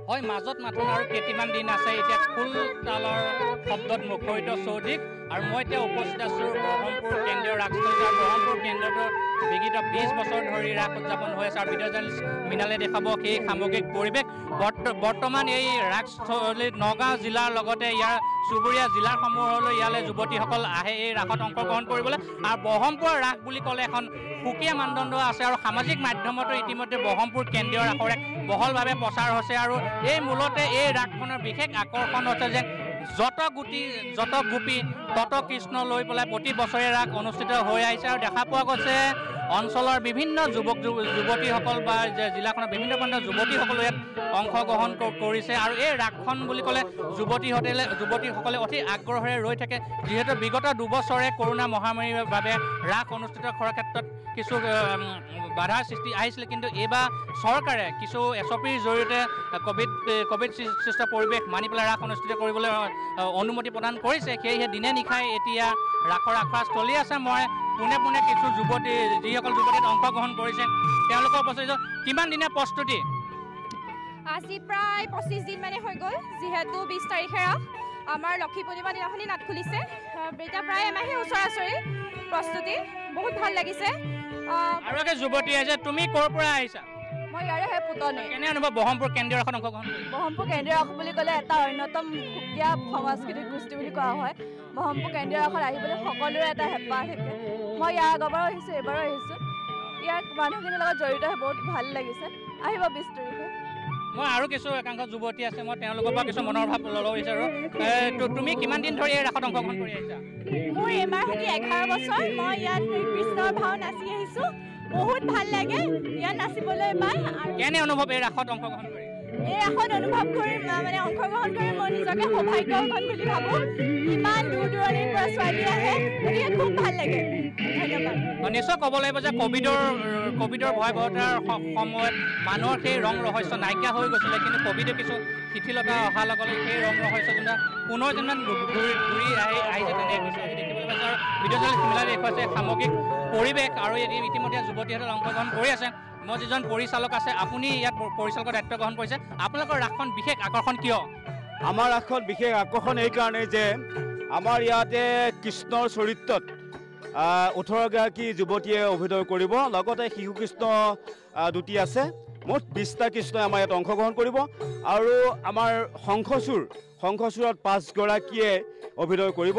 হয় মাজত মাথোন আৰু কেইটিমান দিন আছে এতিয়া খোল তালৰ শব্দত মুখৰিত চৌদিশ আৰু মই এতিয়া উপস্থিত আছোঁ ব্ৰহ্মপুৰ কেন্দ্ৰীয় ৰাসস্থলী আৰু ব্ৰহ্মপুৰ কেন্দ্ৰটোৰ বিগত 20 বছৰ ধৰি ৰাস উদযাপন হৈ আছে আৰু ভিডিঅ' জাৰ্নেলিষ্ট মৃণালে দেখাব সেই সামগ্ৰিক পৰিৱেশ বৰ্তমান এই ৰাসস্থলীত নগাঁও জিলাৰ লগতে ইয়াৰ চুবুৰীয়া জিলাসমূহলৈ ইয়ালৈ যুৱতীসকল আহে এই ৰাসত অংশগ্ৰহণ কৰিবলৈ আৰু ব্ৰহ্মপুৰৰ ৰাস বুলি ক'লে এখন সুকীয়া মানদণ্ড আছে আৰু সামাজিক মাধ্যমতো ইতিমধ্যে ব্ৰহ্মপুৰ কেন্দ্ৰীয় ৰাসৰ এক বহলভাৱে প্ৰচাৰ হৈছে আৰু এই মূলতে এই ৰাসখনৰ বিশেষ আকৰ্ষণ হৈছে যে যত গোপী তত কৃষ্ণ লৈ পেলাই প্ৰতি বছৰে ৰাস অনুষ্ঠিত হৈ আহিছে আৰু দেখা পোৱা গৈছে অঞ্চলৰ বিভিন্ন যুৱতীসকল বা জিলাখনৰ বিভিন্ন প্ৰান্তৰ যুৱতীসকলে ইয়াত অংশগ্ৰহণ কৰিছে আৰু এই ৰাসখন বুলি ক'লে যুৱতীসকলে অতি আগ্ৰহেৰে ৰৈ থাকে যিহেতু বিগত দুবছৰে কৰোণা মহামাৰীৰ বাবে ৰাস অনুষ্ঠিত কৰাৰ ক্ষেত্ৰত কিছু বাধাৰ সৃষ্টি আহিছিলে কিন্তু এইবাৰ চৰকাৰে কিছু SOPৰ জৰিয়তে কোভিড সৃষ্ট পৰিৱেশ মানি পেলাই ৰাস অনুষ্ঠিত কৰিবলৈ অনুমতি প্ৰদান কৰিছে সেয়েহে দিনে নিশাই এতিয়া ৰাসৰ আখৰা চলি আছে মই পোনে কিছু যিসকল যুৱতীত অংশগ্ৰহণ কৰিছে তেওঁলোকৰ উপস্থিত কিমান দিনীয়া প্ৰস্তুতি আজি প্ৰায় 25 দিন মানে হৈ গ'ল যিহেতু 20 তাৰিখে ৰাস আমাৰ লক্ষী পূৰ্ণিমা দিনাখনি নাট খুলিছে এতিয়া প্ৰায় এমাহে ওচৰা-ওচৰি প্ৰস্তুতি বহুত ভাল লাগিছে আৰু একে যুৱতী আছে তুমি ক'ৰ পৰা আহিছা মই ইয়াৰে হয় পুতনি কেনে অনুভৱ ব্ৰহ্মপুৰ কেন্দ্ৰীয় ৰাসত অংশগ্ৰহণ ব্ৰহ্মপুৰ কেন্দ্ৰীয় ৰাস বুলি ক'লে এটা অন্যতম সুকীয়া সাংস্কৃতিক গোষ্ঠী বুলি কোৱা হয় ব্ৰহ্মপুৰ কেন্দ্ৰীয় ৰাসত আহিবলৈ সকলোৰে এটা হেঁপাহ থাকে মই ইয়াৰ আগৰবাৰো আহিছোঁ এইবাৰো আহিছোঁ ইয়াৰ মানুহখিনিৰ লগত জড়িত হৈ বহুত ভাল লাগিছে আহিব 20 তাৰিখে মই আৰু কিছু একাংশ যুৱতী আছে মই তেওঁলোকৰ পৰা কিছু মনৰ ভাৱ ল'ব বিচাৰোঁ তুমি কিমান দিন ধৰি এই ৰাসত অংশগ্ৰহণ কৰি আহিছা মোৰ এইবাৰ সৈতে 11 বছৰ মই ইয়াত কৃষ্ণৰ ভাও নাচি আহিছোঁ বহুত ভাল লাগে ইয়াত নাচিবলৈ পাই কেনে অনুভৱ এই ৰাসত অংশগ্ৰহণ কৰি এই ৰাসত অনুভৱ কৰি মানে অংশগ্ৰহণ কৰি মই নিজকে সৌভাগ্যৱান বুলি ভাবোঁ ইমান দূৰ দূৰণিৰ পৰা ছোৱালী আহে গতিকে খুব ভাল লাগে ধন্যবাদ নিশ্চয় ক'ব লাগিব যে কভিডৰ ভয়াৱহতাৰ সময়ত মানুহৰ সেই ৰং ৰহস্য নাইকিয়া হৈ গৈছিলে কিন্তু কভিডে কিছু শিথিলতা অহাৰ লগে লগে সেই ৰং ৰহস্য যেনিবা পুনৰ যেনিবা ঘূৰি আহিছে তেনে দেখিবলৈ পাইছে আৰু ভিডিঅ' জাৰ্নেলিষ্ট মৃণালে দেখুৱাইছে সামগ্ৰিক পৰিৱেশ আৰু ইতিমধ্যে যুৱতীসকলে অংশগ্ৰহণ কৰি আছে মই যিজন পৰিচালক আছে আপুনি ইয়াত পৰিচালকৰ দায়িত্ব গ্ৰহণ কৰিছে আপোনালোকৰ ৰাসখন বিশেষ আকৰ্ষণ কিয় আমাৰ ৰাসখন বিশেষ আকৰ্ষণ এইকাৰণে যে আমাৰ ইয়াতে কৃষ্ণৰ চৰিত্ৰত 18গৰাকী যুৱতীয়ে অভিনয় কৰিব লগতে শিশু কৃষ্ণ দুটি আছে মুঠ 20টা কৃষ্ণই আমাৰ ইয়াত অংশগ্ৰহণ কৰিব আৰু আমাৰ শংখচূৰত 5গৰাকীয়ে অভিনয় কৰিব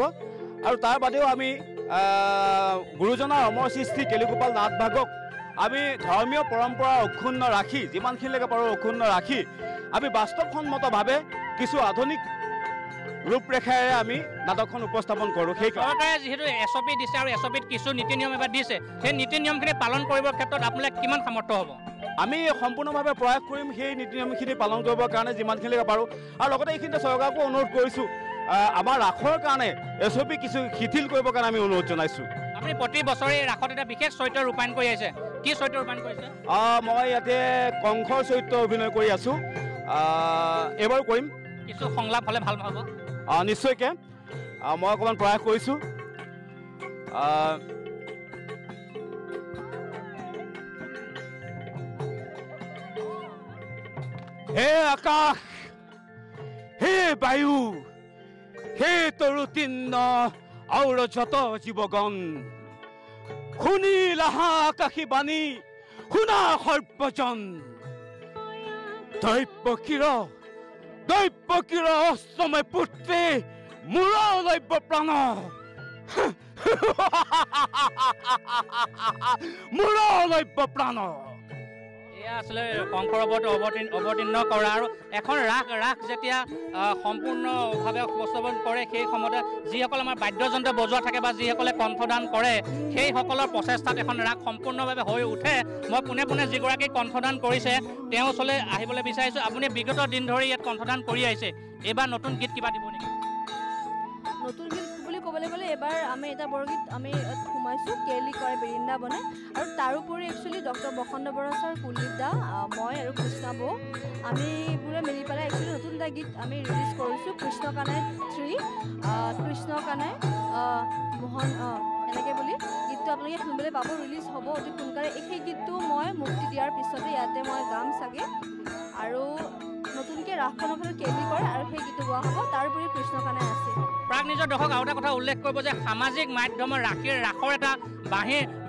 আৰু তাৰ বাদেও আমি গুৰুজনাৰ অমৰ সৃষ্টি কেলিগোপাল নাথ ভাগক আমি ধৰ্মীয় পৰম্পৰা অক্ষুণ্ণ ৰাখি যিমানখিনিলৈকে পাৰোঁ অক্ষুণ্ণ ৰাখি আমি বাস্তৱসন্মতভাৱে কিছু আধুনিক ৰূপৰেখাৰে আমি নাটকখন উপস্থাপন কৰোঁ সেই চৰকাৰে যিহেতু SOP দিছে আৰু SOPত কিছু নীতি নিয়ম এবাৰ দিছে সেই নীতি নিয়মখিনি পালন কৰিবৰ ক্ষেত্ৰত আপোনালোক কিমান সামৰ্থ্য হ'ব আমি সম্পূৰ্ণভাৱে প্ৰয়াস কৰিম সেই নীতি নিয়মখিনি পালন কৰিবৰ কাৰণে যিমানখিনিলৈকে পাৰোঁ আৰু লগতে এইখিনিতে চৰকাৰকো অনুৰোধ কৰিছোঁ আমাৰ ৰাসৰ কাৰণে SOP কিছু শিথিল কৰিবৰ কাৰণে আমি অনুৰোধ জনাইছোঁ আপুনি প্ৰতি বছৰে ৰাসত এটা বিশেষ চৰিত্ৰ ৰূপায়ণ কৰি আহিছে কি চৰিত্ৰ ৰূপায়ণ কৰিছে মই ইয়াতে কংসৰ চৰিত্ৰ অভিনয় কৰি আছোঁ এইবাৰো কৰিম কিছু সংলাপ হ'লে ভাল হ'ব নিশ্চয়কৈ মই অকণমান প্ৰয়াস কৰিছোঁ হে আকাশ হে বায়ু হে তৰুতীৰ্ণ আৰু যত জীৱগণ শুনিলাহা আকাশী বাণী শুনা সৰ্বজন দৈব্যকিৰ অষ্টমে পুত্ৰে মূৰ লব্য প্ৰাণ মূৰ লব্য প্ৰাণ এয়া আছিলে শংকৰ অৱতীৰ্ণ কৰা আৰু এখন ৰাস যেতিয়া সম্পূৰ্ণভাৱে উপস্থাপন কৰে সেই সময়তে যিসকল আমাৰ বাদ্যযন্ত্ৰ বজোৱা থাকে বা যিসকলে কণ্ঠদান কৰে সেইসকলৰ প্ৰচেষ্টাত এখন ৰাস সম্পূৰ্ণভাৱে হৈ উঠে মই পোনে যিগৰাকী কণ্ঠদান কৰিছে তেওঁ ওচৰলৈ আহিবলৈ বিচাৰিছোঁ আপুনি বিগত দিন ধৰি ইয়াত কণ্ঠদান কৰি আহিছে এইবাৰ নতুন গীত কিবা দিব নেকি নতুন গীত বুলি ক'বলৈ গ'লে এবাৰ আমি এটা বৰগীত আমি সোমাইছোঁ কেলি কৰে বৃন্দাবনে আৰু তাৰোপৰি একচুৱেলি ডক্টৰ বসন্ত বৰা ছাৰ কুলদীপ দা মই আৰু কৃষ্ণা বৌ আমিবোৰে মিলি পেলাই একচুৱেলি নতুন এটা গীত আমি ৰিলিজ কৰিছোঁ কৃষ্ণ কানাই 3 কৃষ্ণ কানাই মোহন এনেকৈ বুলি গীতটো আপোনালোকে শুনিবলৈ পাব ৰিলিজ হ'ব অতি সোনকালে সেই গীতটো মই মুক্তি দিয়াৰ পিছতে ইয়াতে মই গাম চাগে আৰু নতুনকৈ ৰাসখনৰ কেলি কৰে আৰু সেই গীতটো গোৱা হ'ব। তাৰোপৰি কৃষ্ণকানাই আছে। প্ৰাগ নিজৰ দৰ্শক আৰু এটা কথা উল্লেখ কৰিব যে সামাজিক মাধ্যমৰ ৰাসৰ এটা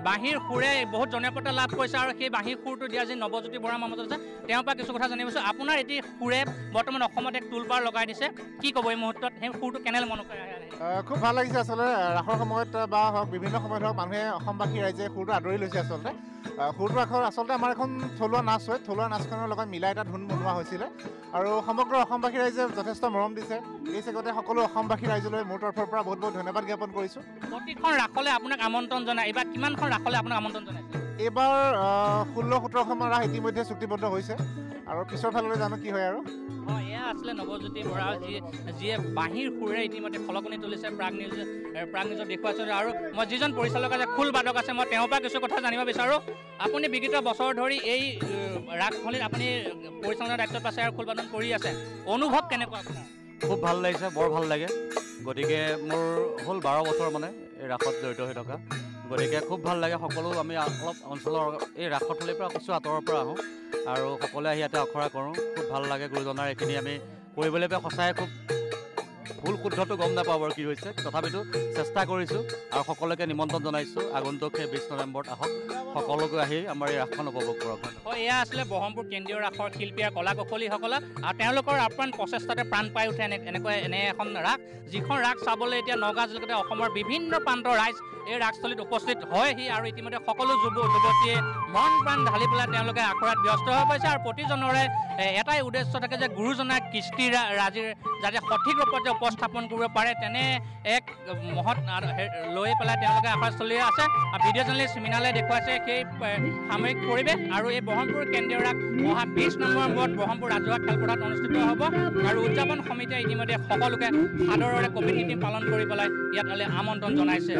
বাঁহীৰ সুৰে বহুত জনপ্ৰিয়তা লাভ কৰিছে আৰু সেই বাঁহীৰ সুৰটো দিয়া যি নৱজ্যোতি বৰা মামত আছে তেওঁৰ পৰা কিছু কথা জানিব বিচাৰিছোঁ। আপোনাৰ এটি সুৰে বৰ্তমান অসমত এক টুলবাৰ লগাই দিছে, কি ক'ব এই মুহূৰ্তত? সেই সুৰটো কেনে মন কৰে? খুব ভাল লাগিছে আচলতে। ৰাসৰ সময়ত বা হওক বিভিন্ন সময়ত হওক মানুহে অসমবাসী ৰাইজে সুৰটো আদৰি লৈছে। আচলতে সুৰটো আচলতে আমাৰ এখন থলুৱা নাচ হয়। থলুৱা নাচখনৰ লগত মিলাই এটা ধুন বনোৱা হৈছিলে আৰু সমগ্ৰ অসমবাসী ৰাইজে যথেষ্ট মৰম দিছে। এই চেগতে সকলো অসমবাসী ৰাইজলৈ মোৰ তৰফৰ পৰা বহুত বহুত ধন্যবাদ জ্ঞাপন কৰিছোঁ। প্ৰতিখন ৰাসলৈ আপোনাক আমন্ত্ৰণ জনায়, এইবাৰ কিমানখন ৰাসলৈ আপোনাক আমন্ত্ৰণ জনাইছে? এইবাৰ 16-17খন ৰাস ইতিমধ্যে চুক্তিবদ্ধ হৈছে আৰু পিছৰ ফাললৈ জানো কি হয় আৰু। এয়া আছিলে নৱজ্যোতি বৰা, যিয়ে বাঁহীৰ সুৰে ইতিমধ্যে খলকনি তুলিছে প্ৰাগ নিউজত দেখুৱাইছে। আৰু মই যিজন পৰিচালক আছে, খোল বাদক আছে, মই তেওঁৰ পৰা কিছু কথা জানিব বিচাৰোঁ। আপুনি বিগত বছৰ ধৰি এই ৰাসস্থলীত আপুনি পৰিচালনাৰ দায়িত্বত আছে আৰু খোল বাদন কৰি আছে, অনুভৱ কেনেকুৱা আপোনাৰ? খুব ভাল লাগিছে, বৰ ভাল লাগে। গতিকে মোৰ হ'ল 12 বছৰ মানে এই ৰাসত জড়িত হৈ থকা। গতিকে খুব ভাল লাগে। সকলো আমি অলপ অঞ্চলৰ এই ৰাসস্থলীৰ পৰা কিছু আঁতৰৰ পৰা আহোঁ আৰু সকলোৱে আহি ইয়াতে আখৰা কৰোঁ। খুব ভাল লাগে গুৰুজনাৰ এইখিনি আমি কৰিবলৈ পাই সঁচাই খুব ভুল শুদ্ধটো গম নাপাওঁ বাৰু কি হৈছে, তথাপিতো চেষ্টা কৰিছোঁ আৰু সকলোকে নিমন্ত্ৰণ জনাইছোঁ আগন্তুক সেই 20 নৱেম্বৰত আহক, সকলোকে আহি আমাৰ এই ৰাসখন উপভোগ কৰক। এয়া আছিলে ব্ৰহ্মপুৰ কেন্দ্ৰীয় ৰাসৰ শিল্পী আৰু কলা কৌশলীসকল আৰু তেওঁলোকৰ আপ্ৰাণ প্ৰচেষ্টাতে প্ৰাণ পাই উঠে এনে এখন ৰাস, যিখন ৰাস চাবলৈ এতিয়া নগাঁও জিলাতে অসমৰ বিভিন্ন প্ৰান্তৰ ৰাইজ এই ৰাসস্থলীত উপস্থিত হয়হি আৰু ইতিমধ্যে সকলো যুৱতীয়ে মন প্ৰাণ ঢালি পেলাই তেওঁলোকে আখৰাত ব্যস্ত হৈ পৰিছে। আৰু প্ৰতিজনৰে এটাই উদ্দেশ্য থাকে যে গুৰুজনাৰ কৃষ্টি ৰাজিৰ যাতে সঠিক ৰূপত যে উপস্থাপন কৰিব পাৰে, তেনে এক মহৎ লৈ পেলাই তেওঁলোকে আখৰাত চলি আছে। ভিডিঅ' জাৰ্নেলিষ্ট মৃণালে দেখুৱাইছে সেই সামৰিক পৰিৱেশ। আৰু এই ব্ৰহ্মপুৰ কেন্দ্ৰীয় ৰাস অহা 20 নৱেম্বৰত ব্ৰহ্মপুৰ ৰাজহুৱা খেলপথাৰত অনুষ্ঠিত হ'ব আৰু উদযাপন সমিতিয়ে ইতিমধ্যে সকলোকে সাদৰেৰে ক'ভিড-19 পালন কৰি পেলাই ইয়াত আমন্ত্ৰণ জনাইছে।